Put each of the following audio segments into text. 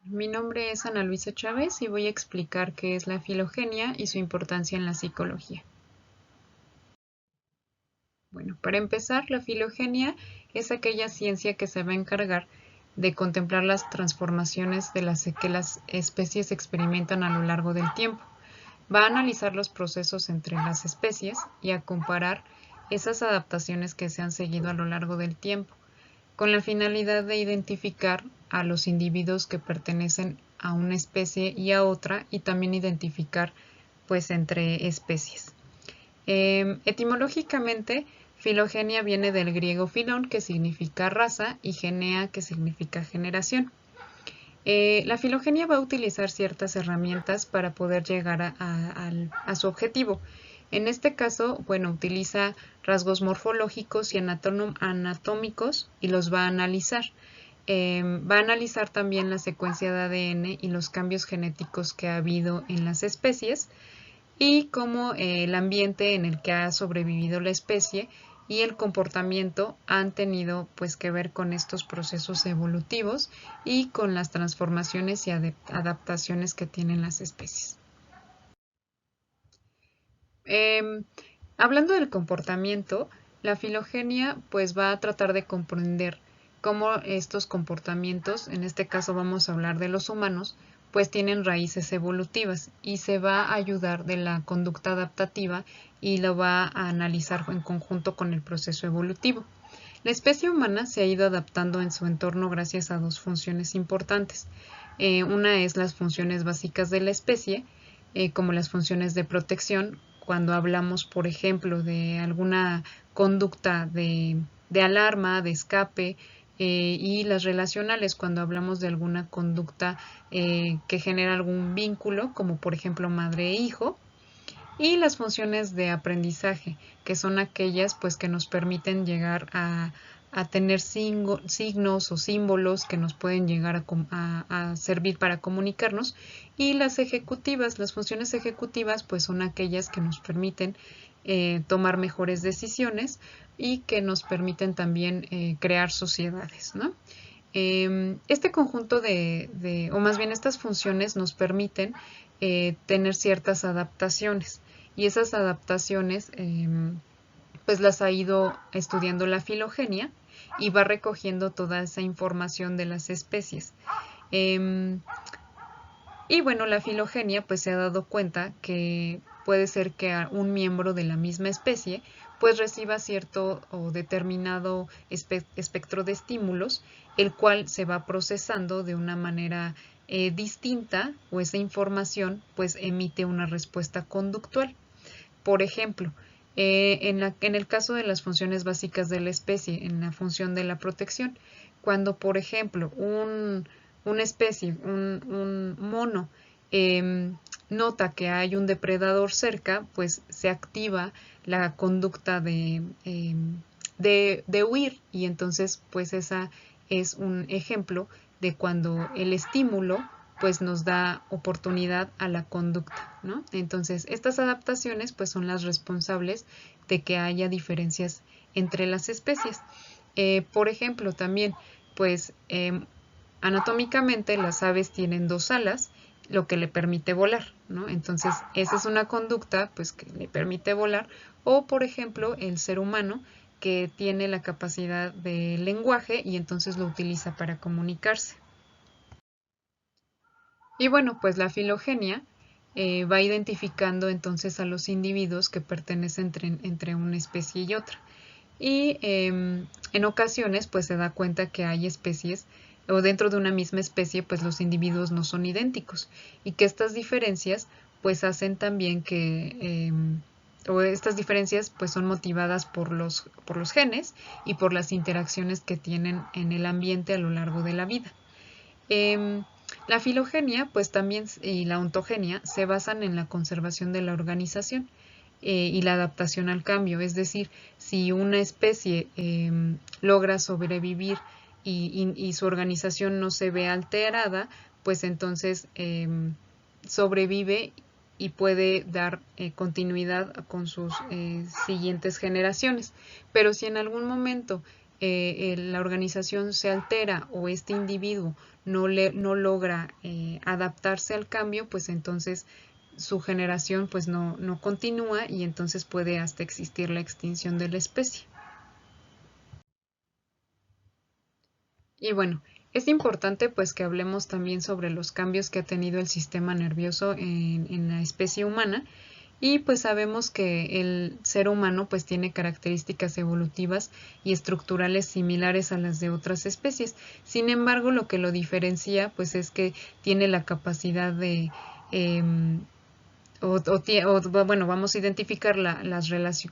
Mi nombre es Ana Luisa Chávez y voy a explicar qué es la filogenia y su importancia en la psicología. Bueno, para empezar, la filogenia es aquella ciencia que se va a encargar de contemplar las transformaciones de las que las especies experimentan a lo largo del tiempo. Va a analizar los procesos entre las especies y a comparar esas adaptaciones que se han seguido a lo largo del tiempo, con la finalidad de identificar a los individuos que pertenecen a una especie y a otra y también identificar pues entre especies. Etimológicamente, filogenia viene del griego filón, que significa raza, y genea, que significa generación. La filogenia va a utilizar ciertas herramientas para poder llegar a su objetivo. En este caso, bueno, utiliza rasgos morfológicos y anatómicos y los va a analizar. Va a analizar también la secuencia de ADN y los cambios genéticos que ha habido en las especies y cómo el ambiente en el que ha sobrevivido la especie y el comportamiento han tenido pues que ver con estos procesos evolutivos y con las transformaciones y adaptaciones que tienen las especies. Eh, Hablando del comportamiento, la filogenia pues va a tratar de comprender cómo estos comportamientos, en este caso vamos a hablar de los humanos, pues tienen raíces evolutivas y se va a ayudar de la conducta adaptativa y lo va a analizar en conjunto con el proceso evolutivo. La especie humana se ha ido adaptando en su entorno gracias a dos funciones importantes. Una es las funciones básicas de la especie, como las funciones de protección, cuando hablamos, por ejemplo, de alguna conducta de alarma, de escape, y las relacionales, cuando hablamos de alguna conducta que genera algún vínculo, como por ejemplo madre e hijo, y las funciones de aprendizaje, que son aquellas pues que nos permiten llegar a tener signos o símbolos que nos pueden llegar a servir para comunicarnos, y las ejecutivas, las funciones ejecutivas pues son aquellas que nos permiten tomar mejores decisiones y que nos permiten también crear sociedades, ¿no? Este conjunto o más bien estas funciones nos permiten tener ciertas adaptaciones y esas adaptaciones pues las ha ido estudiando la filogenia y va recogiendo toda esa información de las especies. Eh, y bueno, la filogenia pues se ha dado cuenta que puede ser que un miembro de la misma especie pues reciba cierto o determinado espectro de estímulos, el cual se va procesando de una manera distinta, o esa información pues emite una respuesta conductual. Por ejemplo, en el caso de las funciones básicas de la especie, en la función de la protección, cuando por ejemplo una especie, un mono, nota que hay un depredador cerca, pues se activa la conducta de huir, y entonces pues esa es un ejemplo de cuando el estímulo pues nos da oportunidad a la conducta, ¿no? Entonces, estas adaptaciones pues son las responsables de que haya diferencias entre las especies. Por ejemplo, también, pues anatómicamente las aves tienen dos alas, lo que le permite volar, ¿no? Entonces, esa es una conducta pues que le permite volar. O, por ejemplo, el ser humano, que tiene la capacidad de lenguaje y entonces lo utiliza para comunicarse. Y bueno, pues la filogenia va identificando entonces a los individuos que pertenecen entre una especie y otra. Y en ocasiones pues se da cuenta que hay especies o dentro de una misma especie pues los individuos no son idénticos, y que estas diferencias pues hacen también que o estas diferencias pues son motivadas por los genes y por las interacciones que tienen en el ambiente a lo largo de la vida. Eh, la filogenia, pues también, y la ontogenia se basan en la conservación de la organización y la adaptación al cambio. Es decir, si una especie logra sobrevivir y su organización no se ve alterada, pues entonces sobrevive y puede dar continuidad con sus siguientes generaciones. Pero si en algún momento la organización se altera o este individuo no logra adaptarse al cambio, pues entonces su generación pues no continúa y entonces puede hasta existir la extinción de la especie. Y bueno, es importante pues que hablemos también sobre los cambios que ha tenido el sistema nervioso en la especie humana. Y pues sabemos que el ser humano pues tiene características evolutivas y estructurales similares a las de otras especies. Sin embargo, lo que lo diferencia pues es que tiene la capacidad de bueno, vamos a identificar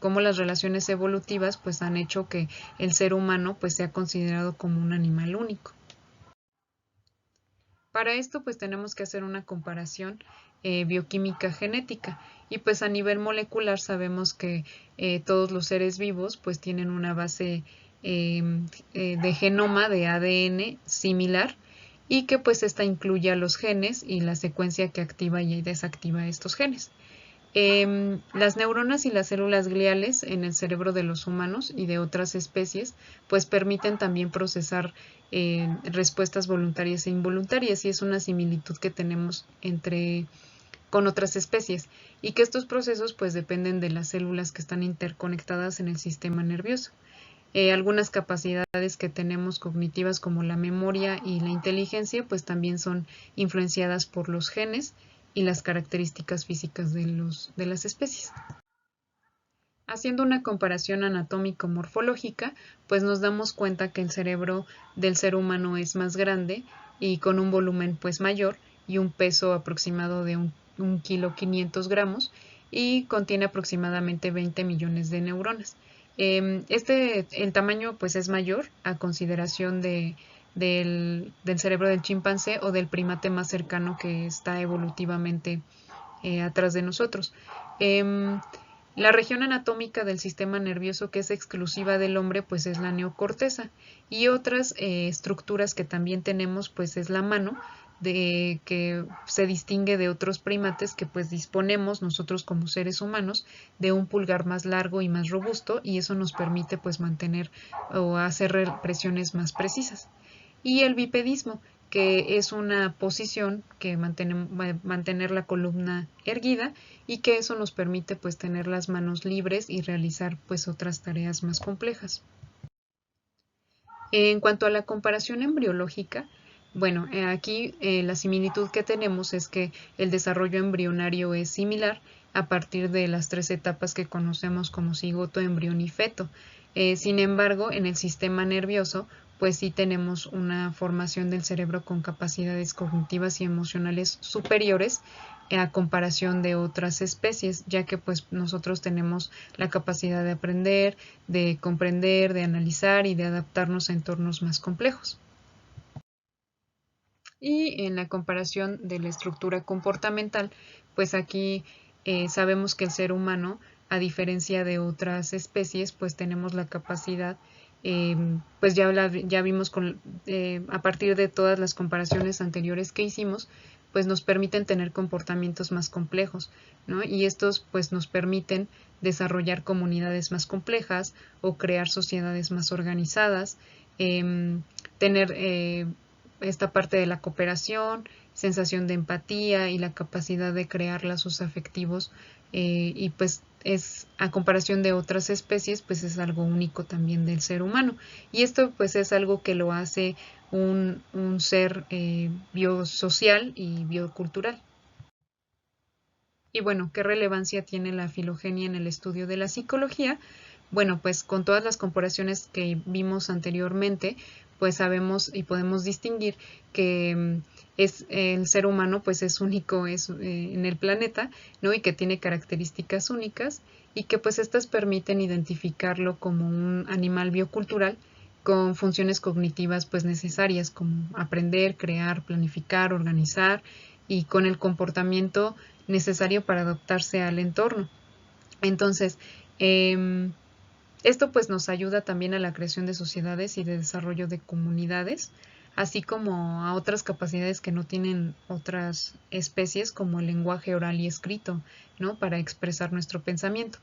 cómo las relaciones evolutivas pues han hecho que el ser humano pues sea considerado como un animal único. Para esto pues tenemos que hacer una comparación bioquímica genética y pues a nivel molecular sabemos que todos los seres vivos pues tienen una base de genoma de ADN similar y que pues esta incluye a los genes y la secuencia que activa y desactiva estos genes. Las neuronas y las células gliales en el cerebro de los humanos y de otras especies pues permiten también procesar respuestas voluntarias e involuntarias y es una similitud que tenemos con otras especies y que estos procesos pues dependen de las células que están interconectadas en el sistema nervioso. Algunas capacidades que tenemos cognitivas como la memoria y la inteligencia pues también son influenciadas por los genes y las características físicas de las especies. Haciendo una comparación anatómico-morfológica, pues nos damos cuenta que el cerebro del ser humano es más grande y con un volumen pues mayor y un peso aproximado de 1,5 kg y contiene aproximadamente 20 millones de neuronas. El tamaño pues es mayor a consideración del cerebro del chimpancé o del primate más cercano que está evolutivamente atrás de nosotros. La región anatómica del sistema nervioso que es exclusiva del hombre pues es la neocorteza y otras estructuras que también tenemos pues es la mano que se distingue de otros primates que pues disponemos nosotros como seres humanos de un pulgar más largo y más robusto y eso nos permite pues mantener o hacer presiones más precisas. Y el bipedismo, que es una posición que mantener la columna erguida y que eso nos permite pues tener las manos libres y realizar pues otras tareas más complejas. En cuanto a la comparación embriológica, bueno, aquí la similitud que tenemos es que el desarrollo embrionario es similar a partir de las 3 etapas que conocemos como cigoto, embrión y feto. Sin embargo, en el sistema nervioso, pues sí tenemos una formación del cerebro con capacidades cognitivas y emocionales superiores a comparación de otras especies, ya que pues nosotros tenemos la capacidad de aprender, de comprender, de analizar y de adaptarnos a entornos más complejos. Y en la comparación de la estructura comportamental, pues aquí sabemos que el ser humano, a diferencia de otras especies, pues tenemos la capacidad, pues ya vimos a partir de todas las comparaciones anteriores que hicimos, pues nos permiten tener comportamientos más complejos, ¿no? Y estos pues nos permiten desarrollar comunidades más complejas o crear sociedades más organizadas, tener esta parte de la cooperación, sensación de empatía y la capacidad de crear lazos afectivos y pues es a comparación de otras especies pues es algo único también del ser humano y esto pues es algo que lo hace un ser biosocial y biocultural. Y bueno, ¿qué relevancia tiene la filogenia en el estudio de la psicología? Bueno, pues con todas las comparaciones que vimos anteriormente, pues sabemos y podemos distinguir que el ser humano pues es único en el planeta, ¿no? Y que tiene características únicas y que pues estas permiten identificarlo como un animal biocultural con funciones cognitivas pues necesarias como aprender, crear, planificar, organizar y con el comportamiento necesario para adaptarse al entorno. Entonces, esto pues nos ayuda también a la creación de sociedades y de desarrollo de comunidades, así como a otras capacidades que no tienen otras especies como el lenguaje oral y escrito, ¿no? Para expresar nuestro pensamiento.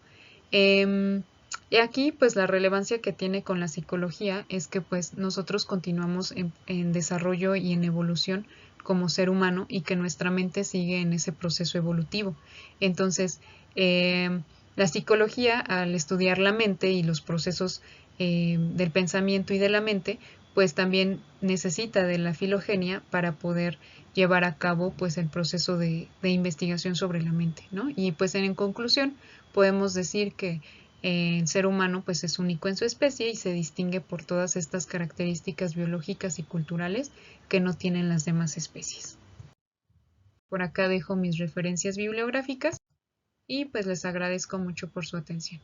Y aquí pues la relevancia que tiene con la psicología es que pues nosotros continuamos en desarrollo y en evolución como ser humano y que nuestra mente sigue en ese proceso evolutivo. Entonces, la psicología, al estudiar la mente y los procesos del pensamiento y de la mente, pues también necesita de la filogenia para poder llevar a cabo pues el proceso de investigación sobre la mente, ¿no? Y pues en conclusión podemos decir que el ser humano pues es único en su especie y se distingue por todas estas características biológicas y culturales que no tienen las demás especies. Por acá dejo mis referencias bibliográficas y pues les agradezco mucho por su atención.